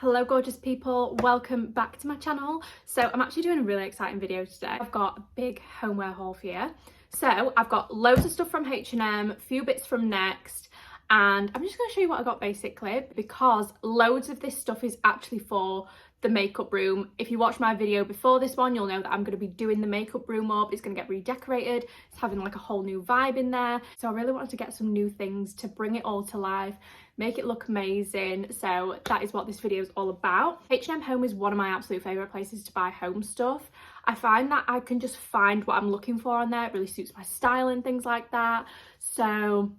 Hello gorgeous people, welcome back to my channel. So I'm actually doing a really exciting video today. I've got a big homeware haul for you. So I've got loads of stuff from H&M, a few bits from Next, and I'm just going to show you what I got basically, because loads of this stuff is actually for the makeup room. If you watched my video before this one, you'll know that I'm going to be doing the makeup room up. It's going to get redecorated. It's having like a whole new vibe in there. So I really wanted to get some new things to bring it all to life, make it look amazing. So that is what this video is all about. H&M Home is one of my absolute favourite places to buy home stuff. I find that I can just find what I'm looking for on there. It really suits my style and things like that. So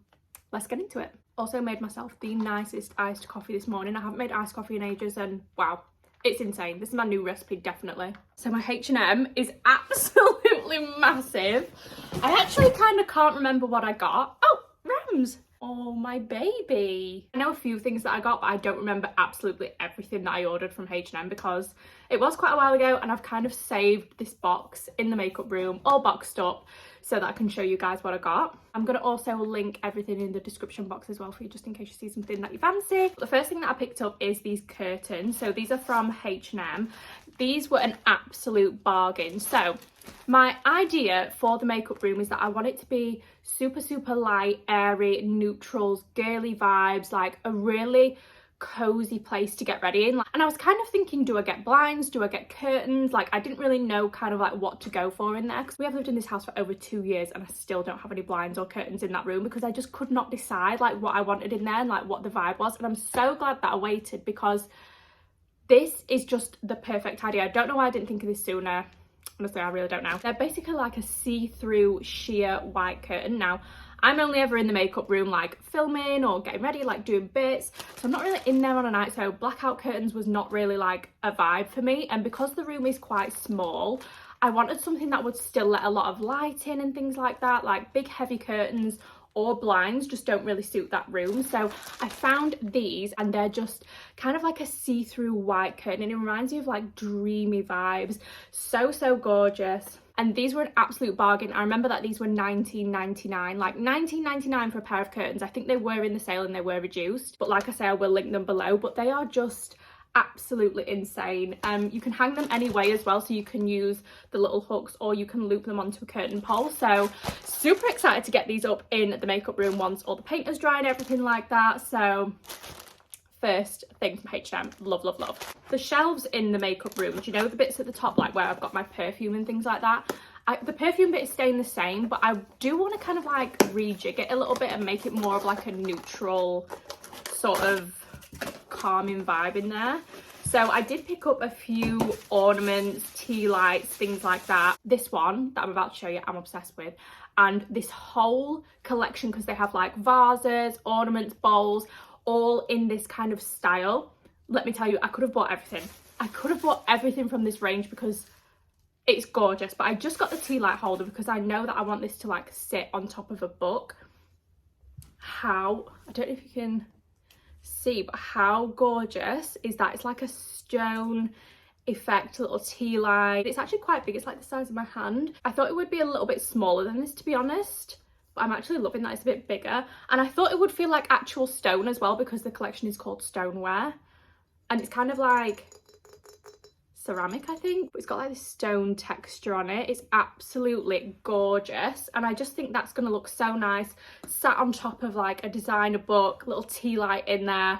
let's get into it. Also made myself the nicest iced coffee this morning. I haven't made iced coffee in ages and wow, it's insane. This is my new recipe, definitely. So my H&M is absolutely massive. I actually kind of can't remember what I got. Oh, Rams. Oh, my baby. I know a few things that I got, but I don't remember absolutely everything that I ordered from H&M because it was quite a while ago, and I've kind of saved this box in the makeup room, all boxed up, so that I can show you guys what I got. I'm going to also link everything in the description box as well for you, just in case you see something that you fancy. The first thing that I picked up is these curtains. So these are from H&M. These were an absolute bargain. So my idea for the makeup room is that I want it to be super light, airy, neutrals, girly vibes, like a really cozy place to get ready in. And I was kind of thinking, do I get blinds, do I get curtains? Like I didn't really know kind of like what to go for in there, because we have lived in this house for over 2 years and I still don't have any blinds or curtains in that room because I just could not decide like what I wanted in there and like what the vibe was. And I'm so glad that I waited, because this is just the perfect idea. I don't know why I didn't think of this sooner. Honestly, I really don't know. They're basically like a see-through sheer white curtain. Now, I'm only ever in the makeup room like filming or getting ready, like doing bits. So I'm not really in there on a night. So blackout curtains was not really like a vibe for me. And because the room is quite small, I wanted something that would still let a lot of light in and things like that. Like big heavy curtains or blinds just don't really suit that room. So I found these, and they're just kind of like a see-through white curtain, and it reminds me of like dreamy vibes. So gorgeous. And these were an absolute bargain. I remember that these were $19.99, like $19.99 for a pair of curtains. I think they were in the sale and they were reduced, but like I say, I will link them below. But they are just absolutely insane. You can hang them any way as well, so you can use the little hooks or you can loop them onto a curtain pole. So super excited to get these up in the makeup room once all the paint is dry and everything like that. So first thing from H&M, love. The shelves in the makeup room, do you know the bits at the top like where I've got my perfume and things like that? The perfume bit is staying the same, but I do want to kind of like rejig it a little bit and make it more of like a neutral sort of calming vibe in there. So I did pick up a few ornaments, tea lights, things like that. This one that I'm about to show you, I'm obsessed with. And this whole collection, because they have like vases, ornaments, bowls, all in this kind of style. Let me tell you, I could have bought everything. I could have bought everything from this range because it's gorgeous. But I just got the tea light holder because I know that I want this to like sit on top of a book. I don't know if you can see, but how gorgeous is that? It's like a stone effect little tea light. It's actually quite big. It's like the size of my hand. I thought it would be a little bit smaller than this, to be honest, but I'm actually loving that it's a bit bigger. And I thought it would feel like actual stone as well, because the collection is called Stoneware, and it's kind of like ceramic, I think, but it's got like this stone texture on it. It's absolutely gorgeous, and I just think that's going to look so nice sat on top of like a designer book, little tea light in there.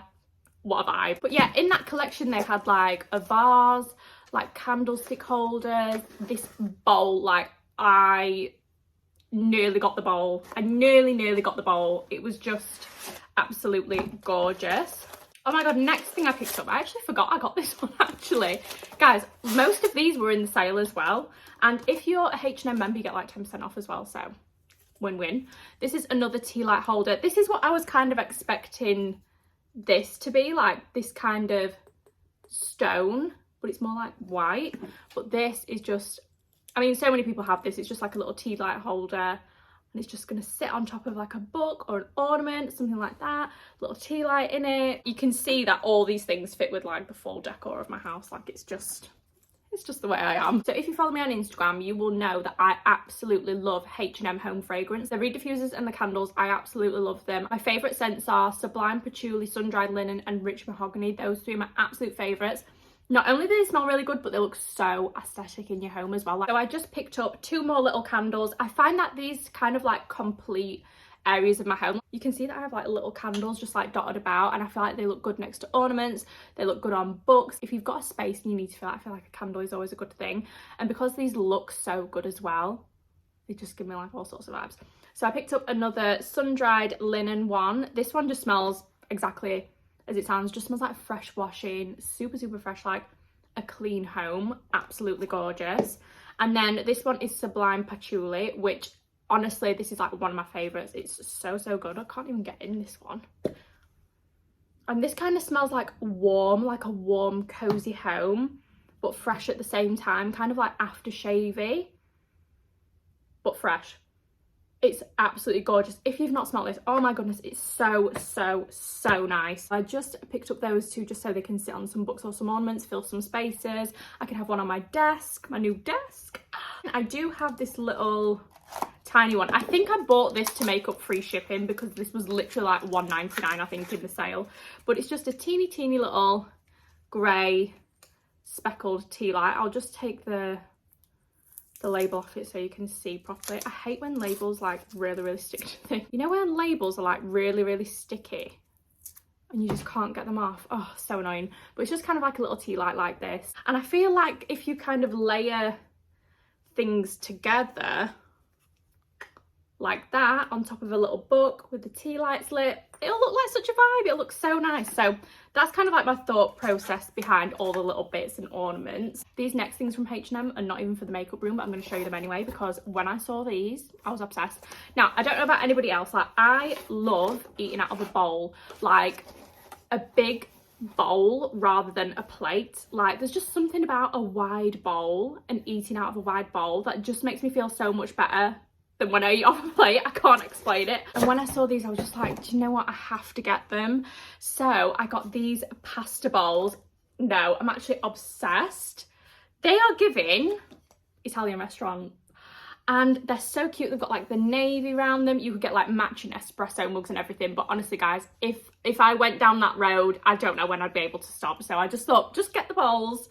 What a vibe. But yeah, in that collection they had like a vase, like candlestick holders, this bowl. Like I nearly got the bowl. I nearly got the bowl. It was just absolutely gorgeous. Oh my god, next thing I picked up, I actually forgot I got this one actually. Guys, most of these were in the sale as well. And if you're a H&M member, you get like 10% off as well, so win-win. This is another tea light holder. This is what I was kind of expecting this to be, like this kind of stone, but it's more like white. But this is just, I mean, so many people have this. It's just like a little tea light holder. And it's just going to sit on top of like a book or an ornament, something like that. Little tea light in it. You can see that all these things fit with like the full decor of my house. Like it's just It's just the way I am. So if you follow me on Instagram, you will know that I absolutely love H&M home fragrance. The reed diffusers and the candles, I absolutely love them. My favourite scents are Sublime Patchouli, Sun-Dried Linen and Rich Mahogany. Those three are my absolute favourites. Not only do they smell really good, but they look so aesthetic in your home as well. So I just picked up 2 more little candles. I find that these kind of like complete areas of my home. You can see that I have like little candles just like dotted about, and I feel like they look good next to ornaments, they look good on books. If you've got a space and you need to feel, I feel like a candle is always a good thing. And because these look so good as well, they just give me like all sorts of vibes. So I picked up another Sun-Dried Linen one. This one just smells exactly as it sounds, just smells like fresh washing, super fresh, like a clean home, absolutely gorgeous. And then this one is Sublime Patchouli, which honestly, this is like one of my favourites. It's so good. I can't even get in this one. And this kind of smells like warm, like a warm, cosy home, but fresh at the same time, kind of like aftershavey, but fresh. It's absolutely gorgeous. If you've not smelled this, oh my goodness, it's so nice. I just picked up those 2 just so they can sit on some books or some ornaments, fill some spaces. I can have one on my desk, my new desk. I do have this little tiny one. I think I bought this to make up free shipping because this was literally like $1.99 I think in the sale. But it's just a teeny little grey speckled tea light. I'll just take the label off it so you can see properly. I hate when labels like really stick to things. You know when labels are like really sticky and you just can't get them off? Oh, so annoying. But it's just kind of like a little tea light like this. And I feel like if you kind of layer things together like that on top of a little book with the tea lights lit, it'll look like such a vibe. It'll look so nice. So that's kind of like my thought process behind all the little bits and ornaments. These next things from H&M are not even for the makeup room, but I'm going to show you them anyway because when I saw these, I was obsessed. Now, I don't know about anybody else, like I love eating out of a bowl, like a big bowl rather than a plate. Like there's just something about a wide bowl and eating out of a wide bowl that just makes me feel so much better than when I eat off a plate. I can't explain it. And when I saw these, I was just like, do you know what? I have to get them. So I got these pasta bowls. No, I'm actually obsessed. They are giving Italian restaurant. And they're so cute. They've got like the navy around them. You could get like matching espresso mugs and everything. But honestly, guys, if I went down that road, I don't know when I'd be able to stop. So I just thought, just get the bowls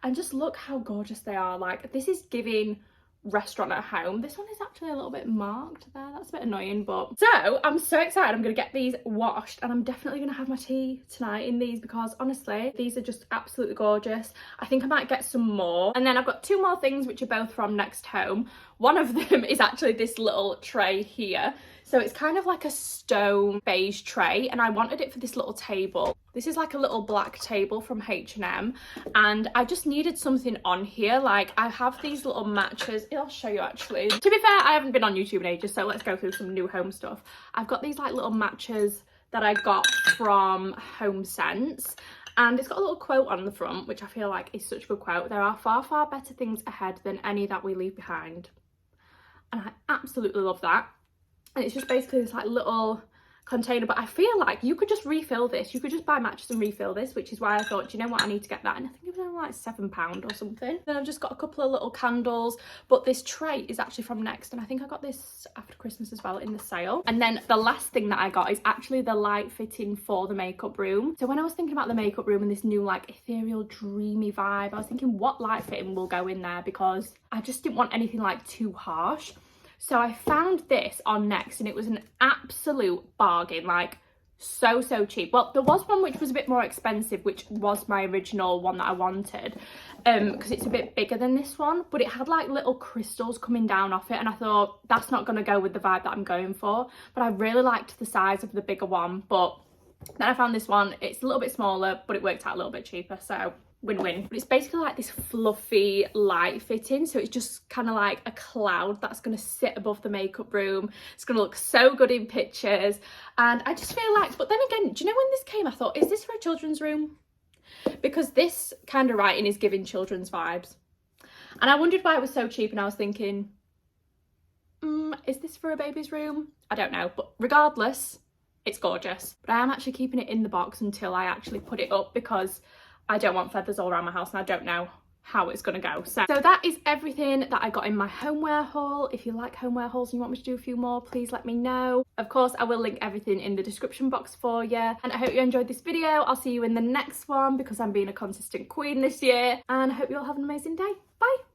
and just look how gorgeous they are. Like this is giving restaurant at home. This one is actually a little bit marked there. That's a bit annoying, but so I'm so excited. I'm gonna get these washed and I'm definitely gonna have my tea tonight in these because honestly these are just absolutely gorgeous. I think I might get some more. And then I've got 2 more things which are both from Next Home. One of them is actually this little tray here. So it's kind of like a stone beige tray and I wanted it for this little table. This is like a little black table from H&M and I just needed something on here. Like I have these little matches. I'll show you actually. To be fair, I haven't been on YouTube in ages, so let's go through some new home stuff. I've got these like little matches that I got from Home Sense. And it's got a little quote on the front, which I feel like is such a good quote. There are far better things ahead than any that we leave behind. And I absolutely love that. And it's just basically this like little container, but I feel like you could just refill this. You could just buy matches and refill this, which is why I thought, do you know what, I need to get that. And I think it was only like £7 or something. Then I've just got a couple of little candles, but this tray is actually from Next, and I think I got this after Christmas as well in the sale. And then the last thing that I got is actually the light fitting for the makeup room. So when I was thinking about the makeup room and this new like ethereal dreamy vibe, I was thinking what light fitting will go in there because I just didn't want anything like too harsh. So I found this on Next and it was an absolute bargain, like so cheap. Well, there was one which was a bit more expensive, which was my original one that I wanted, because it's a bit bigger than this one, but it had like little crystals coming down off it and I thought that's not going to go with the vibe that I'm going for. But I really liked the size of the bigger one, but then I found this one. It's a little bit smaller, but it worked out a little bit cheaper, so win-win. But it's basically like this fluffy light fitting, so it's just kind of like a cloud that's going to sit above the makeup room. It's going to look so good in pictures, and I just feel like, but then again, do you know when this came I thought, is this for a children's room? Because this kind of writing is giving children's vibes, and I wondered why it was so cheap, and I was thinking, is this for a baby's room? I don't know, but regardless, it's gorgeous. But I am actually keeping it in the box until I actually put it up because I don't want feathers all around my house, and I don't know how it's gonna go. So that is everything that I got in my homeware haul. If you like homeware hauls and you want me to do a few more, please let me know. Of course, I will link everything in the description box for you. And I hope you enjoyed this video. I'll see you in the next one because I'm being a consistent queen this year. And I hope you all have an amazing day. Bye.